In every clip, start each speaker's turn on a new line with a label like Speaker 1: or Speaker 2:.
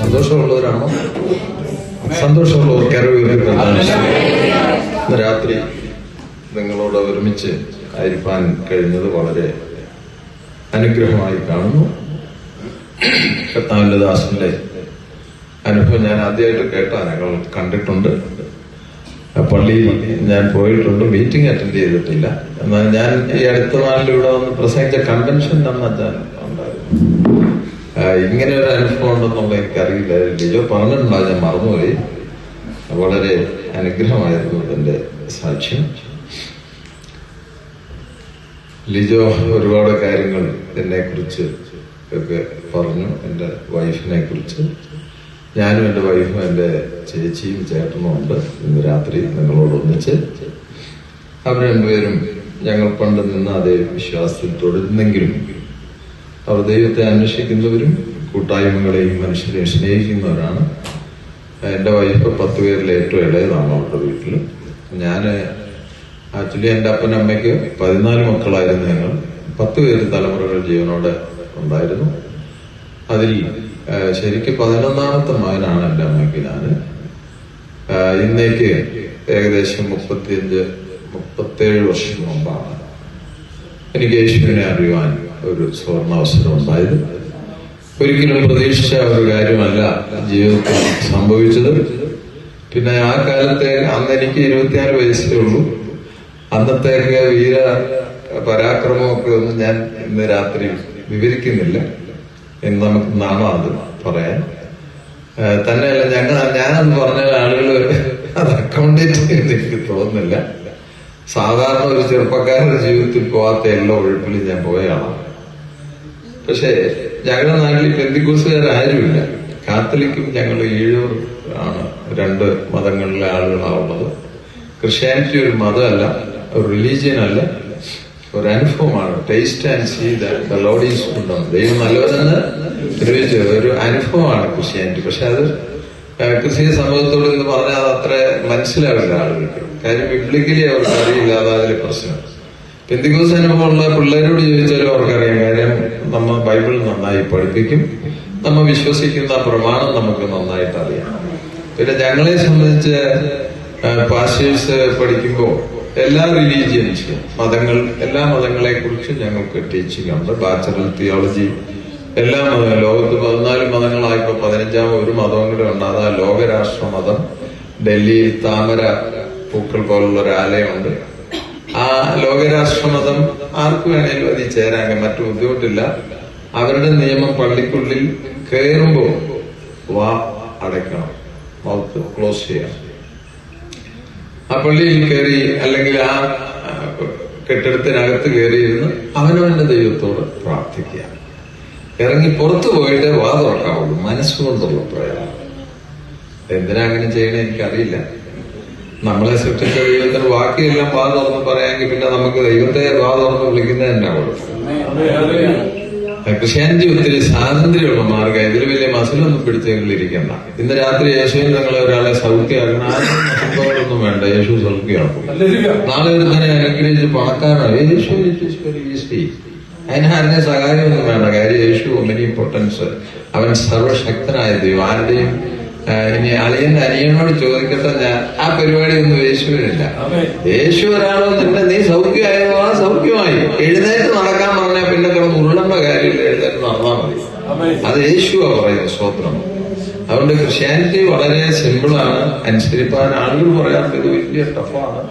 Speaker 1: സന്തോഷമുള്ളവരാണോ? സന്തോഷമുള്ളവർ കരവുയർത്തി. ഇന്ന് രാത്രി നിങ്ങളോട് ഒരുമിച്ച് ആയിരിക്കാൻ കഴിഞ്ഞത് വളരെ അനുഗ്രഹമായി കാണുന്നു. കർത്താവിന്റെ ദാസന്റെ അനുഭവം ഞാൻ ആദ്യമായിട്ട് കേട്ടാ, ഞങ്ങൾ കണ്ടിട്ടുണ്ട്, പള്ളിയിൽ ഞാൻ പോയിട്ടുണ്ട്, മീറ്റിംഗ് അറ്റൻഡ് ചെയ്തിട്ടില്ല. എന്നാൽ ഞാൻ ഈ അടുത്ത നാളിൽ ഇവിടെ വന്ന് പ്രസംഗിച്ച കൺവെൻഷൻ അന്ന് അച്ഛൻ ഉണ്ടായിരുന്നു. ഇങ്ങനെ ഒരു അനുഭവം ഉണ്ടെന്നുള്ള എനിക്കറിയില്ല. ലിജോ പറഞ്ഞിട്ടുണ്ടാകും, ഞാൻ മറന്നുപോയി. വളരെ അനുഗ്രഹമായിരുന്നു ഇതിന്റെ സാക്ഷ്യം. ലിജോ ഒരുപാട് കാര്യങ്ങൾ എന്നെ കുറിച്ച് ഒക്കെ പറഞ്ഞു, എൻ്റെ വൈഫിനെ കുറിച്ച്. ഞാനും എൻ്റെ വൈഫും എൻ്റെ ചേച്ചിയും ചേട്ടനും ഉണ്ട് ഇന്ന് രാത്രി നിങ്ങളോട് ഒന്നിച്ച്. അവർ രണ്ടുപേരും ഞങ്ങൾ പണ്ട് നിന്ന് അതേ വിശ്വാസത്തിൽ തുടരുന്നെങ്കിലും അവർ ദൈവത്തെ അന്വേഷിക്കുന്നവരും കൂട്ടായ്മകളെയും മനുഷ്യരെയും സ്നേഹിക്കുന്നവരാണ്. എൻ്റെ വൈഫ് 10 പേരിൽ ഏറ്റവും ഇളയതാണ് അവരുടെ വീട്ടിൽ. ഞാൻ ആക്ച്വലി എൻ്റെ അപ്പനമ്മയ്ക്ക് 14 മക്കളായിരുന്നു. ഞങ്ങൾ 10 പേര് തലമുറകൾ ജീവനോടെ ഉണ്ടായിരുന്നു. അതിൽ ശരിക്കും 11ാമത്തെ മകനാണ് എൻ്റെ അമ്മയ്ക്ക് ഞാൻ. ഇന്നേക്ക് ഏകദേശം 35-37 വർഷം മുമ്പാണ് എനിക്ക് യേശുവിനെ അറിയുവാൻ ഒരു സുവർണാവസരം ഉണ്ടായത്. ഒരിക്കലും പ്രതീക്ഷിച്ച ഒരു കാര്യമല്ല ജീവിതത്തിൽ സംഭവിച്ചത്. പിന്നെ ആ കാലത്തെ അന്ന് എനിക്ക് 24 വയസ്സേ ഉള്ളൂ. അന്നത്തേക്ക് വീര പരാക്രമമൊക്കെ ഒന്നും ഞാൻ ഇന്ന് രാത്രി വിവരിക്കുന്നില്ല. നമുക്ക് നാളെ അത് പറയാൻ തന്നെയല്ല. ഞാനെന്ന് പറഞ്ഞാൽ ആളുകൾ അത് അക്കോമഡേറ്റ് ചെയ്യുന്ന എനിക്ക് തോന്നുന്നില്ല. സാധാരണ ഒരു ചെറുപ്പക്കാരുടെ ജീവിതത്തിൽ പോവാത്ത എല്ലാ ഒഴുപ്പിലും ഞാൻ പോയ ആളാണ്. പക്ഷേ ഞങ്ങളുടെ നാട്ടിൽ പെന്തിക്കോസുകാരാരുമില്ല. കാത്തലിക്കും ഞങ്ങൾ ഈഴൂർ ആണ്. 2 മതങ്ങളിലെ ആളുകളാണുള്ളത്. ക്രിസ്ത്യാനിറ്റി ഒരു മതമല്ല, ഒരു റിലീജിയൻ അല്ല, ഒരു അനുഭവമാണ്. Taste and see the lord is good. ദൈവം നല്ലവരെന്ന് ഗ്രഹിച്ച ഒരു അനുഭവമാണ് ക്രിസ്ത്യാനിറ്റി. പക്ഷെ അത് ക്രിസ്തീയ സമൂഹത്തോട് എന്ന് പറഞ്ഞാൽ അത് അത്ര മനസ്സിലാവില്ല ആളുകൾക്ക്. കാര്യം ബിബ്ലിക്കലി അവർക്ക് അറിയില്ല. അതാതിലെ പ്രശ്നം. പെന്തിക്കോസ് അനുഭവമുള്ള പിള്ളേരോട് ചോദിച്ചാലും അവർക്കറിയാം. കാര്യം നമ്മൾ ബൈബിൾ നന്നായി പഠിപ്പിക്കും, നമ്മൾ വിശ്വസിക്കുന്ന പ്രമാണം നമുക്ക് നന്നായിട്ട് അറിയാം. പിന്നെ ഞങ്ങളെ സംബന്ധിച്ച് പാസ്റ്റേഴ്സ് പഠിക്കുമ്പോൾ എല്ലാ റിലീജിയൻസും എല്ലാ മതങ്ങളെ കുറിച്ച് ഞങ്ങൾക്ക് ടീച്ചിങ് ഉണ്ട്. ബാച്ചലർ തിയോളജി എല്ലാ മതങ്ങളും. ലോകത്ത് 14 മതങ്ങളായപ്പോ 15ാമത് ഒരു മതവും കൂടെ ഉണ്ട്. അതാ ലോകരാഷ്ട്ര മതം. ഡൽഹിയിൽ താമര പൂക്കൾ പോലുള്ള ഒരു ആലയമുണ്ട്. ആ ലോകരാഷ്ട്ര മതം ആർക്ക് വേണേലും അതിൽ ചേരാൻ മറ്റു ബുദ്ധിമുട്ടില്ല. അവരുടെ നിയമം പള്ളിക്കുള്ളിൽ കയറുമ്പോൾ വാ അടയ്ക്കണം, മൗത്ത് ക്ലോസ് ചെയ്യണം. ആ പള്ളിയിൽ കയറി അല്ലെങ്കിൽ ആ കെട്ടിടത്തിനകത്ത് കയറിയിരുന്ന് അവനവന്റെ ദൈവത്തോട് പ്രാർത്ഥിക്കുക. ഇറങ്ങി പുറത്തു പോയിട്ട് വാ തുറക്കാവുള്ളൂ, മനസ്സുകൊണ്ടുള്ള പ്രയാണം. എന്തിനാ അങ്ങനെ ചെയ്യണേ എനിക്കറിയില്ല. നമ്മളെ സൃഷ്ടിച്ച ദൈവത്തിന് ബാക്കിയെല്ലാം വാ തുറന്ന് പറയാമെങ്കിൽ പിന്നെ നമുക്ക് ദൈവത്തെ വാ തുറന്ന് വിളിക്കുന്നത് തന്നെ കുഴപ്പം. ക്രിസ്ത്യാനിറ്റി ഒത്തിരി സ്വാതന്ത്ര്യമുള്ള മാർഗം. ഇതിൽ വലിയ മസിലൊന്നും പിടിച്ചെങ്കിലിരിക്കണ്ട. ഇന്ന് രാത്രി യേശുവിന് നിങ്ങളെ ഒരാളെ സൗഖ്യമാക്കണം. ആരും സംഭവങ്ങളൊന്നും വേണ്ട, യേശു സൗഖ്യമാക്കും. നാളെ ഒരു തന്നെ അനുഗ്രഹിച്ച് പണക്കാരാണ്. യേശു ഈസി. അതിനാരനെ സഹായമൊന്നും വേണ്ട. കാര്യം യേശു ഒമിനി പൊട്ടൻസ്. അവൻ സർവശക്തനായ ദൈവം. ആരുടെയും ഇനി അനിയനോട് ചോദിക്കട്ടെ, ഞാൻ ആ പരിപാടി ഒന്നും യേശുവിനില്ല. യേശു ഒരാളോ നിന്നെ നീ സൗഖ്യമായോ? ആ സൗഖ്യമായി. എഴുന്നേറ്റ് നടക്കാൻ പറഞ്ഞാൽ പിന്നെ കിടന്ന് ഉരുളേണ്ട കാര്യമില്ല, എഴുന്നേറ്റ് നടന്നാൽ മതി. അത് യേശുവാ പറയുന്നത്. സ്തോത്രം. അതുകൊണ്ട് ക്രിസ്ത്യാനിറ്റി വളരെ സിമ്പിളാണ്. അനുസരിപ്പാൻ ആളുകൾ പറയാത്തത് വലിയ ടഫാണ്.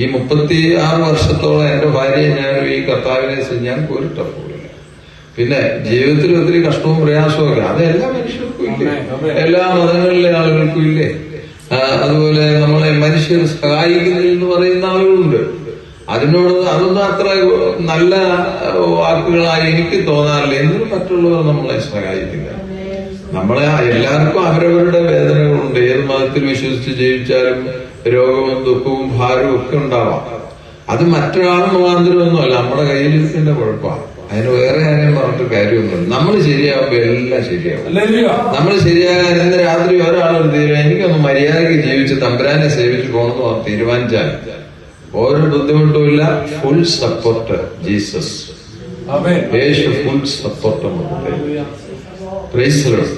Speaker 1: ഈ 36 വർഷത്തോളം എന്റെ ഭാര്യയെ ഞാനും ഈ കർത്താവിനെ ഞങ്ങൾക്ക് ഒരു ടഫുമില്ല. പിന്നെ ജീവിതത്തിൽ ഒത്തിരി കഷ്ടവും പ്രയാസവും ഒക്കെ അത് എല്ലാ മനുഷ്യർക്കും ഇല്ലേ, എല്ലാ മതങ്ങളിലെ ആളുകൾക്കും ഇല്ലേ. അതുപോലെ നമ്മളെ മനുഷ്യർ സഹായിക്കുന്നില്ലെന്ന് പറയുന്ന ആളുകളുണ്ട്. അതൊന്നും അത്ര നല്ല വാക്കുകളായി എനിക്ക് തോന്നാറില്ല. എന്തിനും മറ്റുള്ളവർ നമ്മളെ സഹായിക്കില്ല. നമ്മളെ എല്ലാവർക്കും അവരവരുടെ വേദനകളുണ്ട്. ഏത് മതത്തിൽ വിശ്വസിച്ച് ജീവിച്ചാലും രോഗവും ദുഃഖവും ഭാരവും ഒക്കെ ഉണ്ടാവാം. അത് മറ്റൊരാൾ മുഖാന്തരമൊന്നുമല്ല, നമ്മുടെ കയ്യിലിരിക്കുന്ന കുഴപ്പമാണ്. അതിന് വേറെ ആരെയും പറഞ്ഞിട്ട് കാര്യമൊന്നുമില്ല. നമ്മൾ ശരിയാവുമ്പോ എല്ലാം ശരിയാവും. നമ്മൾ ശരിയാകാൻ ഇന്ന് രാത്രി ഒരാളൊരു തീരുമാനം എനിക്കൊന്ന് മര്യാദയ്ക്ക് ജീവിച്ച് തമ്പുരാനെ സേവിച്ച് പോകണമെന്ന് തീരുമാനിച്ചാൽ ഒരു ബുദ്ധിമുട്ടുമില്ല. Full support Jesus. യേശു full support. Praise the Lord.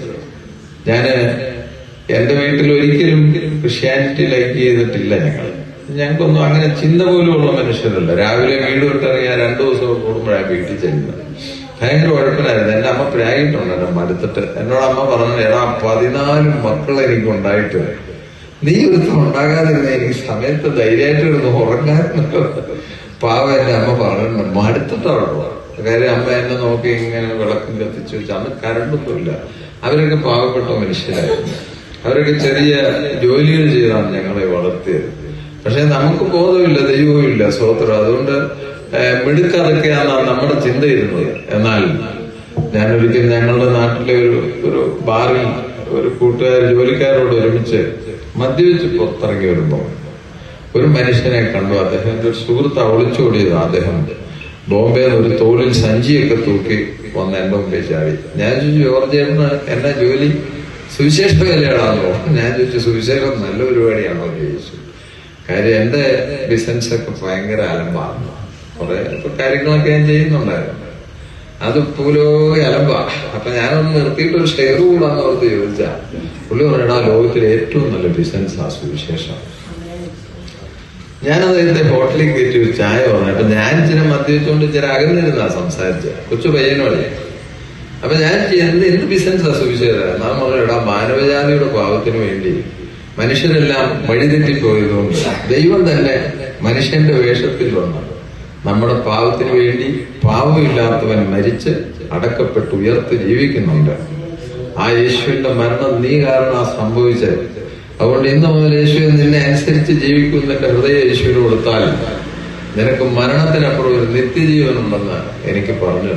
Speaker 1: ഞാന് എന്റെ വീട്ടിൽ ഒരിക്കലും ക്രിസ്ത്യാനിറ്റി ലൈക്ക് ചെയ്തിട്ടില്ല. ഞങ്ങൾക്കൊന്നും അങ്ങനെ ചിന്ത പോലും ഉള്ള മനുഷ്യരല്ല. രാവിലെ വീട് വിട്ടിറങ്ങിയാൽ 2 ദിവസം കൂടുമ്പോഴാണ് വീട്ടിൽ ചെല്ലുന്നത്. ഭയങ്കര ഉഴപ്പനായിരുന്നു. എന്റെ അമ്മ പ്രാഗിട്ടുണ്ട് എന്നെ മടുത്തിട്ട്. എന്നോട് അമ്മ പറഞ്ഞു, എടാ 14 മക്കൾ എനിക്ക് ഉണ്ടായിട്ട് നീ ഒരുത്തം ഉണ്ടാകാതിരുന്ന എനിക്ക് സമയത്ത് ധൈര്യമായിട്ട് ഇരുന്ന് ഉറങ്ങാറുണ്ടല്ലോ. പാവം എന്റെ അമ്മ പറഞ്ഞു, മടുത്തിട്ടാണല്ലോ. കാര്യം അമ്മ എന്നെ നോക്കി ഇങ്ങനെ വിളക്കും കത്തിച്ചു വെച്ചാൽ അന്ന് കരണ്ടൊന്നുമില്ല. അവരൊക്കെ പാവപ്പെട്ട മനുഷ്യരായിരുന്നു. അവരൊക്കെ ചെറിയ ജോലികൾ ചെയ്താണ് ഞങ്ങളെ വളർത്തിയത്. പക്ഷെ നമുക്ക് ബോധമില്ല, ദൈവവും ഇല്ല. സ്വോത്രം. അതുകൊണ്ട് മിടുക്കതൊക്കെയാണ് നമ്മുടെ ചിന്തയിരുന്നത്. എന്നാൽ ഞാനൊരിക്കൽ ഞങ്ങളുടെ നാട്ടിലെ ഒരു ബാറിൽ ഒരു ജോലിക്കാരോട് ഒരുമിച്ച് മദ്യപിച്ച് പുറത്തിറങ്ങി വരുമ്പോൾ ഒരു മനുഷ്യനെ കണ്ടു. അദ്ദേഹത്തിന്റെ ഒരു സുഹൃത്ത് ഒളിച്ചോടിയത്. അദ്ദേഹം ബോംബെയിൽ ഒരു തോളിൽ സഞ്ചിയൊക്കെ തൂക്കി വന്ന് എന്റെ മുമ്പേ ചാടി. ഞാൻ ചോദിച്ചു, ജോർജേട്ടന് എന്നാ ജോലി? സുവിശേഷ വേലയാണോ? ഞാൻ ചോദിച്ചു, സുവിശേഷം നല്ല പരിപാടിയാണോ ചോദിച്ചു. കാര്യം എന്റെ ബിസിനസ്സൊക്കെ ഭയങ്കര അലമ്പാണ്. കുറെ കാര്യങ്ങളൊക്കെ ഞാൻ ചെയ്യുന്നുണ്ടായിരുന്നു. അത് പോലോ അലമ്പാ. അപ്പൊ ഞാനൊന്ന് നിർത്തിയിട്ട് ഒരു ഷെയർ കൂടാന്ന് ഓർത്ത് ചോദിച്ചാ പുള്ളി പറഞ്ഞാ ലോകത്തിലെ ഏറ്റവും നല്ല ബിസിനസ് ആ സുവിശേഷം. ഞാനത് എന്റെ ഹോട്ടലിൽ കയറ്റി ഒരു ചായ പറഞ്ഞു. അപ്പൊ ഞാൻ ഇച്ചിരി മദ്യപിച്ചുകൊണ്ട് ഇച്ചിരി അകന്നിരുന്നാ സംസാരിച്ച കൊച്ചു പയ്യനോടെ. അപ്പൊ ഞാൻ എന്ത് ബിസിനസ്സാ സുവിശേഷം? നാം പറഞ്ഞാ മാനവജാതിയുടെ പാവത്തിന് വേണ്ടി മനുഷ്യരെല്ലാം വഴിതെറ്റിപ്പോയതുകൊണ്ട് ദൈവം തന്നെ മനുഷ്യന്റെ വേഷത്തിൽ വന്നു നമ്മുടെ പാവത്തിന് വേണ്ടി പാവമില്ലാത്തവൻ മരിച്ച് അടക്കപ്പെട്ട് ഉയർത്ത് ജീവിക്കുന്നുണ്ട്. ആ യേശുവിന്റെ മരണം നീ കാരണം സംഭവിച്ചത്. അതുകൊണ്ട് ഇന്ന് മുതൽ യേശു നിന്നെ അനുസരിച്ച് ജീവിക്കുന്ന എന്റെ ഹൃദയ യേശുവിന് കൊടുത്താൽ നിനക്ക് മരണത്തിനപ്പുറം ഒരു നിത്യജീവനുണ്ടെന്ന് എനിക്ക് പറഞ്ഞു.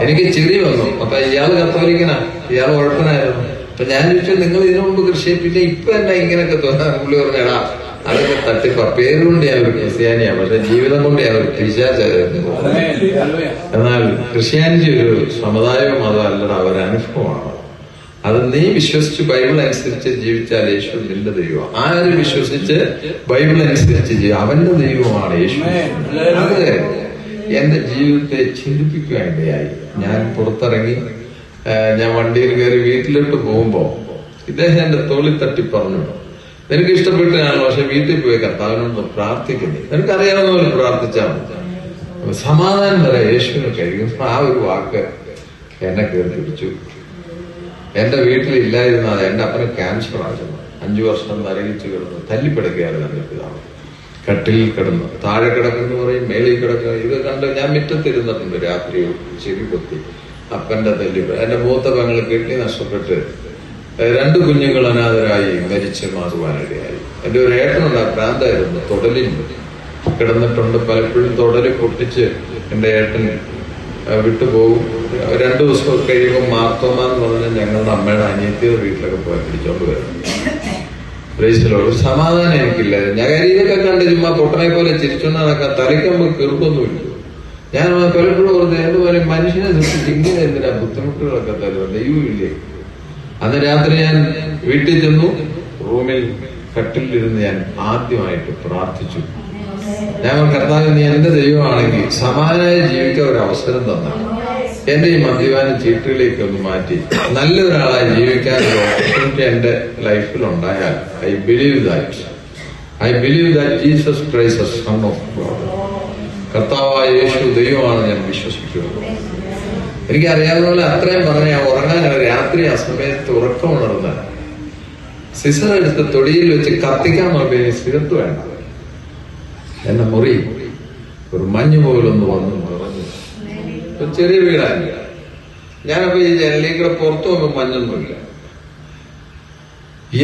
Speaker 1: എനിക്ക് ചിരി വന്നു. അപ്പൊ ഇയാള് കത്തോലിക്കനാ, ഇയാൾ ഉഴപ്പനായിരുന്നു. അപ്പൊ ഞാൻ ചോദിച്ചു, നിങ്ങൾ ഇതിനു മുമ്പ് കൃഷി പിന്നെ ഇപ്പൊ എന്നാ ഇങ്ങനെയൊക്കെ തോന്നാൻ? പുള്ളി പറഞ്ഞാ അതൊക്കെ തട്ടിപ്പ. പേരുകൊണ്ട് ഞാൻ ഒരു ക്രിസ്ത്യാനിയാണ്, പക്ഷെ ജീവിതം കൊണ്ട് ഞാൻ ഒരു പിശാചായിരുന്നു. എന്നാൽ ക്രിസ്ത്യാനിറ്റി ഒരു സമുദായ മതം അല്ലട, ഒരനുഭവമാണ്. അത് നീ വിശ്വസിച്ച് ബൈബിൾ അനുസരിച്ച് ജീവിച്ചാൽ യേശു നിന്റെ ദൈവം. ആര് വിശ്വസിച്ച് ബൈബിൾ അനുസരിച്ച് അവന്റെ ദൈവമാണ് യേശു. അത് എന്റെ ജീവിതത്തെ ചിന്തിപ്പിക്കുകയായി. ഞാൻ പുറത്തിറങ്ങി, ഞാൻ വണ്ടിയിൽ കയറി വീട്ടിലോട്ട് പോകുമ്പോ ഇദ്ദേഹം എന്റെ തോളിൽ തട്ടി പറഞ്ഞു, നിനക്ക് ഇഷ്ടപ്പെട്ടാണല്ലോ, പക്ഷെ വീട്ടിൽ പോയി കർത്താവിനോട് പ്രാർത്ഥിക്കുന്നു. നിനക്കറിയാവുന്ന പോലെ പ്രാർത്ഥിച്ചാൽ മതി, സമാധാനം വരെ യേശുവിന് കഴിയും. ആ ഒരു വാക്ക് എന്നെ കയറി പിടിച്ചു. എന്റെ വീട്ടിലില്ലായിരുന്ന എന്റെ അപ്പന് ക്യാൻസർ ആയിരുന്നു. 5 വർഷം നരകിച്ചു കിടന്നു, തല്ലിപ്പിടക്കുകയായിരുന്നു എന്റെ പിതാവ്. കട്ടിലിൽ കിടന്നു, താഴെ കിടക്കുന്നു പറയും, മേളിൽ കിടക്കുക. ഇത് കണ്ട് ഞാൻ മുറ്റത്തിരുന്നിട്ടുണ്ട്. രാത്രി ചെവി കൊത്തി അപ്പന്റെ തല്ലി. എന്റെ മൂത്ത പെങ്ങൾ കിഡ്നി നഷ്ടപ്പെട്ട് 2 കുഞ്ഞുങ്ങൾ അനാഥരായി മരിച്ച് മാറുവാനിടയായി. എന്റെ ഒരു ഏട്ടനുണ്ട്, ഭ്രാന്തായിരുന്നു, തൊടലിൽ കിടന്നിട്ടുണ്ട്. പലപ്പോഴും തൊടല് പൊട്ടിച്ച് എന്റെ ഏട്ടൻ വിട്ടുപോകും. 2 ദിവസം കഴിയുമ്പോൾ മാർത്തോമ എന്ന് പറഞ്ഞാൽ ഞങ്ങളുടെ അമ്മയുടെ അനിയത്തിയുടെ വീട്ടിലൊക്കെ പോയി പിടിച്ചോണ്ട് വരും. ഒരു സമാധാനം എനിക്കില്ല. ഞാൻ ഇതൊക്കെ കണ്ട് ചുമ്മാ പൊട്ടനെ പോലെ ചിരിച്ചോണ്ട് നടക്കാൻ തലയ്ക്കുമ്പോ കീർക്കൊന്നുമില്ല. ഞാൻ പലപ്പോഴും പറഞ്ഞു, എന്തുപോലെ മനുഷ്യനെ സൃഷ്ടിച്ച് ഇങ്ങനെ എന്തിനാ ബുദ്ധിമുട്ടുകളൊക്കെ തരുക, ദൈവമില്ലേ? അന്ന് രാത്രി ഞാൻ വീട്ടിൽ ചെന്നു. റൂമിൽ കട്ടിലിരുന്ന് ഞാൻ ആദ്യമായിട്ട് പ്രാർത്ഥിച്ചു. ഞാൻ കർത്താവ്, നീ എന്റെ ദൈവമാണെങ്കിൽ സമാനമായി ജീവിക്കാൻ ഒരു അവസരം തന്നാണ്. എന്റെ ഈ മദ്യപാന ചീട്ടുകളിലേക്ക് ഒന്ന് മാറ്റി നല്ലൊരാളായി ജീവിക്കാൻ ഒരു ഓപ്പർച്യൂണിറ്റി എന്റെ ലൈഫിൽ ഉണ്ടായാൽ I believe that Jesus Christ is son of God. കർത്താവായ യേശു ദൈവമാണ് ഞാൻ വിശ്വസിക്കുന്നത്. എനിക്കറിയാവുന്ന പോലെ അത്രയും പറഞ്ഞ ഉറങ്ങാൻ രാത്രി ആ സമയത്ത് ഉറക്കമുണർന്ന് സിസർ എടുത്ത് തൊടിയിൽ വെച്ച് കത്തിക്കാൻ നോക്കിയ സിഗരറ്റ് വേണ്ട. എന്നെ മുറി ഒരു മഞ്ഞ് പോലൊന്ന് വന്നു നിറഞ്ഞു. ഒരു ചെറിയ വീടായില്ല. ഞാനപ്പോ ഈ ജനലിക്കൂടെ പുറത്തു നോക്കുമ്പോൾ മഞ്ഞൊന്നുമില്ല.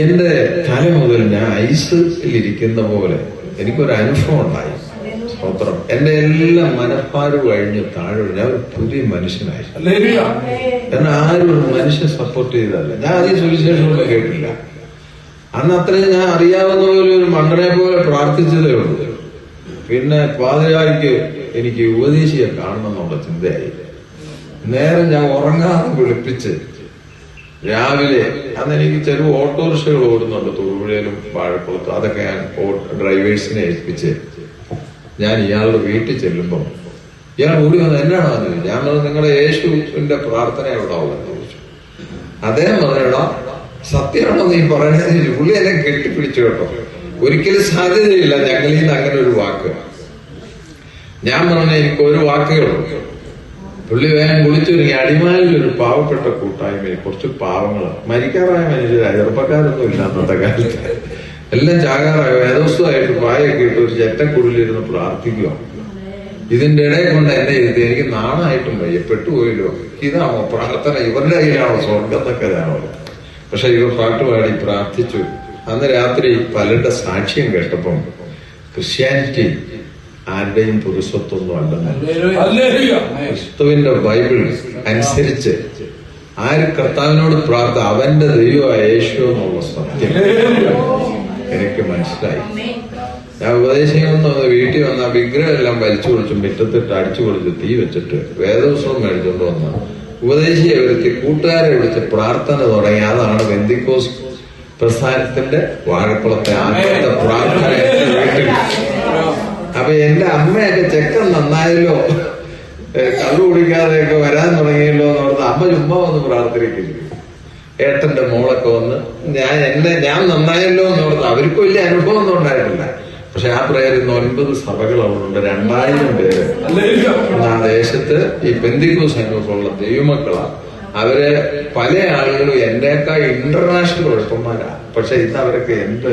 Speaker 1: എന്റെ തല മുതൽ ഞാൻ ഐസിലിരിക്കുന്ന പോലെ എനിക്കൊരു അനുഭവം ഉണ്ടായി. സ്തോത്രം. എന്റെ എല്ലാം മനപ്പാട് കഴിഞ്ഞ് താഴെ ഞാൻ ഒരു പുതിയ മനുഷ്യനായി. എന്നെ ആരും ഒരു മനുഷ്യൻ സപ്പോർട്ട് ചെയ്തല്ല. ഞാൻ അധികം സുവിശേഷമൊന്നും കേട്ടില്ല. അന്ന് അത്രയും ഞാൻ അറിയാവുന്ന പോലെ ഒരു മണ്ടനെ പോലെ പ്രാർത്ഥിച്ചതേ ഉള്ളൂ. പിന്നെ പാതിരായ്ക്ക് എനിക്ക് ഉപദേശിയെ കാണണമെന്നുള്ള ചിന്തയായി. നേരം ഞാൻ ഉറങ്ങാതെ വിളിപ്പിച്ച് രാവിലെ, അന്ന് എനിക്ക് ചെറു ഓട്ടോറിക്ഷകൾ ഓടുന്നുണ്ട് തൊടുപുഴയിലും വാഴക്കുളത്തും. അതൊക്കെ ഞാൻ ഡ്രൈവേഴ്സിനെ ഏൽപ്പിച്ച് ഞാൻ ഇയാളുടെ വീട്ടിൽ ചെല്ലുമ്പോൾ ഇയാൾ ഓടി വന്ന് എന്നാണോ? ഞാൻ പറഞ്ഞു, നിങ്ങളുടെ യേശുവിന്റെ പ്രാർത്ഥന എവിടെ ആവുമെന്ന് ചോദിച്ചു. അദ്ദേഹം പറഞ്ഞോ സത്യമാണോ നീ പറയുന്നത്? പുള്ളി എന്നെ കെട്ടിപ്പിടിച്ചു കേട്ടോ. ഒരിക്കലും സാധ്യതയില്ല ഞങ്ങളിൽ നിന്ന് അങ്ങനെ ഒരു വാക്ക്. ഞാൻ പറഞ്ഞ എനിക്ക് ഒരു വാക്കേ ഉള്ളൂ. പുള്ളി വേഗം കുളിച്ചൊരുങ്ങി. അടിമാലിലൊരു പാവപ്പെട്ട കൂട്ടായ്മയിൽ കുറച്ച് പാവങ്ങൾ, മരിക്കാറായ മനുഷ്യരായ ചെറുപ്പക്കാരൊന്നും ഇല്ല അന്നത്തെ കാലത്ത്, എല്ലാം ചാകാറായ വേദവസ്തുവായിട്ട് പായൊക്കെ ഇട്ട് ഒരു ചെറ്റക്കുള്ളിലിരുന്ന് പ്രാർത്ഥിക്കുക. ഇതിന്റെ ഇടയിൽ കൊണ്ട് എന്നെ ഇരുത്തി. എനിക്ക് നാണായിട്ടും വയ്യ, പെട്ടുപോയല്ലോ. ഇതാണോ പ്രാർത്ഥന? ഇവരുടെ കയ്യിലാണോ സ്വർഗത്തൊക്കെ ഇതാണോ? പക്ഷെ ഇവർ പാട്ടുപാടി പ്രാർത്ഥിച്ചു. അന്ന് രാത്രി പലരുടെ സാക്ഷ്യം കേട്ടപ്പം ക്രിസ്ത്യാനിറ്റി ആരുടെയും പുരുഷത്വമൊന്നും അല്ലെന്ന്, ക്രിസ്തുവിന്റെ ബൈബിൾ അനുസരിച്ച് ആര് കർത്താവിനോട് അവന്റെ ദൈവമായ യേശു എന്നുള്ള സത്യം എനിക്ക് മനസ്സിലായി. ഞാൻ ഉപദേശിക്കുന്ന വീട്ടിൽ വന്ന വിഗ്രഹം എല്ലാം വലിച്ചു പൊളിച്ചും മുറ്റത്തിട്ട് അടിച്ചു പൊളിച്ച് തീ വെച്ചിട്ട് വേദപുസ്തകം മേടിച്ചുകൊണ്ട് വന്ന ഉപദേശിയെ വരുത്തി കൂട്ടുകാരെ വിളിച്ച് പ്രാർത്ഥന തുടങ്ങി. അതാണ് പെന്തിക്കോസ് പ്രസ്ഥാനത്തിന്റെ വാഴക്കുളത്തെ ആദ്യത്തെ പ്രാർത്ഥന വീട്ടിൽ. അപ്പൊ എന്റെ അമ്മയൊക്കെ ചെക്കൻ നന്നായല്ലോ, കള്ളു കുടിക്കാതെയൊക്കെ വരാൻ തുടങ്ങിയല്ലോ എന്ന് പറഞ്ഞ് അമ്മ ചുമ്മാ വന്ന് പ്രാർത്ഥിക്കില്ല. ഏട്ടന്റെ മോളൊക്കെ വന്ന് ഞാൻ നന്നായല്ലോ എന്ന് പറഞ്ഞ് അവർക്ക് വലിയ അനുഭവം ഒന്നും ഉണ്ടായിട്ടില്ല. പക്ഷെ ആ പ്രേയർ ഇന്ന് 9 സഭകൾ അവിടെ 2000 പേര് ആ ദേശത്ത് ഈ പെന്തിക്കോസ് അനുഭവമുള്ള ദൈവമക്കളാണ്. അവര് പല ആളുകളും എന്റെയൊക്കെ ഇന്റർനാഷണൽ ഉഴപ്പന്മാരാ. പക്ഷെ ഇന്ന് അവരൊക്കെ എന്ത്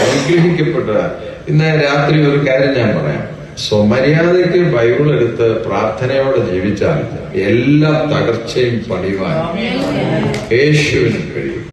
Speaker 1: അനുഗ്രഹിക്കപ്പെട്ടതാ. ഇന്ന് രാത്രി ഒരു കാര്യം ഞാൻ പറയാം. സ്വമര്യാദയ്ക്ക് ബൈബിൾ എടുത്ത് പ്രാർത്ഥനയോടെ ജീവിച്ചാൽ എല്ലാ തകർച്ചയും പണിയുവാൻ യേശുവിന് കഴിയും.